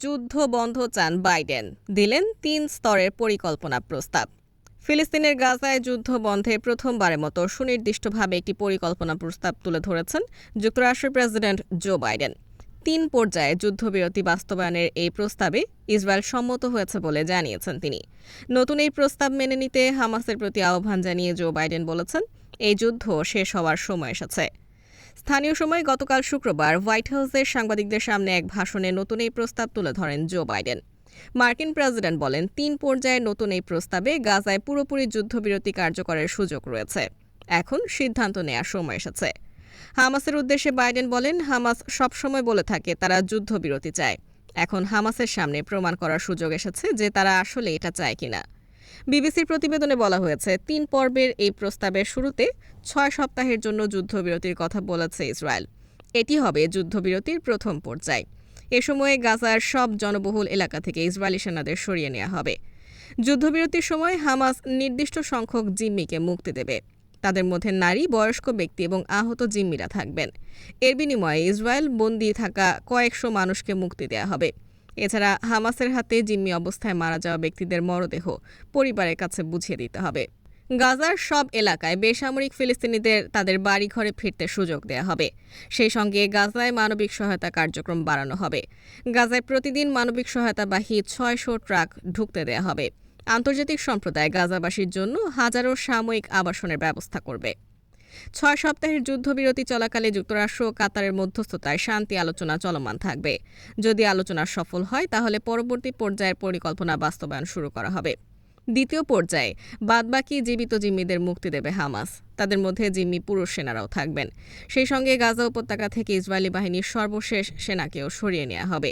যুদ্ধ বন্ধ চান বাইডেন, দিলেন ৩ স্তরের পরিকল্পনা প্রস্তাব। ফিলিস্তিনের গাজায় যুদ্ধ বন্ধে প্রথমবারের মতো সুনির্দিষ্টভাবে একটি পরিকল্পনা প্রস্তাব তুলে ধরেছেন যুক্তরাষ্ট্রের প্রেসিডেন্ট জো বাইডেন। ৩ পর্যায়ে যুদ্ধবিরতি বাস্তবায়নের এই প্রস্তাবে ইসরায়েল সম্মত হয়েছে বলে জানিয়েছেন তিনি। নতুন এই প্রস্তাব মেনে নিতে হামাসের প্রতি আহ্বান জানিয়ে জো বাইডেন বলেছেন, এই যুদ্ধ শেষ হওয়ার সময় এসেছে। স্থানীয় সময় গতকাল শুক্রবার হোয়াইট হাউসের সাংবাদিকদের সামনে এক ভাষণে নতুন এই প্রস্তাব তুলে ধরেন জো বাইডেন। মার্কিন প্রেসিডেন্ট বলেন, ৩ পর্যায়ে নতুন এই প্রস্তাবে গাজায় পুরোপুরি যুদ্ধবিরতি কার্যকরের সুযোগ রয়েছে। এখন সিদ্ধান্ত নেওয়ার সময় এসেছে। হামাসের উদ্দেশ্যে বাইডেন বলেন, হামাস সবসময় বলে থাকে তারা যুদ্ধবিরতি চায়। এখন হামাসের সামনে প্রমাণ করার সুযোগ এসেছে যে তারা আসলে এটা চায় কিনা। বিবিসির প্রতিবেদনে বলা হয়েছে, ৩ পর্বের এই প্রস্তাবের শুরুতে ৬ সপ্তাহের জন্য যুদ্ধবিরতির কথা বলেছে ইসরায়েল। এটি হবে যুদ্ধবিরতির প্রথম পর্যায়। এ সময়ে গাজার সব জনবহুল এলাকা থেকে ইসরায়েলি সেনাদের সরিয়ে নেওয়া হবে। যুদ্ধবিরতির সময় হামাস নির্দিষ্ট সংখ্যক জিম্মিকে মুক্তি দেবে। তাদের মধ্যে নারী, বয়স্ক ব্যক্তি এবং আহত জিম্মিরা থাকবেন। এর বিনিময়ে ইসরায়েল বন্দী থাকা কয়েকশো মানুষকে মুক্তি দেওয়া হবে। এছাড়া হামাসের হাতে জিম্মি অবস্থায় মারা যাওয়া ব্যক্তিদের মরদেহ পরিবারের কাছে বুঝিয়ে দিতে হবে। গাজার সব এলাকায় বেসামরিক ফিলিস্তিনিদের তাদের বাড়িঘরে ফিরতে সুযোগ দেওয়া হবে। সেই সঙ্গে গাজায় মানবিক সহায়তা কার্যক্রম বাড়ানো হবে। গাজায় প্রতিদিন মানবিক সহায়তাবাহী ৬০০ ট্রাক ঢুকতে দেওয়া হবে। আন্তর্জাতিক সম্প্রদায় গাজাবাসীর জন্য হাজারো সাময়িক আবাসনের ব্যবস্থা করবে। ৬ সপ্তাহের যুদ্ধবিরতি চলাকালে যুক্তরাষ্ট্র ও কাতারের মধ্যস্থতায় শান্তি আলোচনা চলমান থাকবে। যদি আলোচনা সফল হয় তাহলে পরবর্তী পর্যায়ের পরিকল্পনা বাস্তবায়ন শুরু করা হবে। দ্বিতীয় পর্যায়ে বাদবাকি জীবিত জিম্মিদের মুক্তি দেবে হামাস। তাদের মধ্যে জিম্মি পুরুষ সেনারাও থাকবেন। সেই সঙ্গে গাজা উপত্যকা থেকে ইসরায়েলি বাহিনীর সর্বশেষ সেনাকেও সরিয়ে নেওয়া হবে।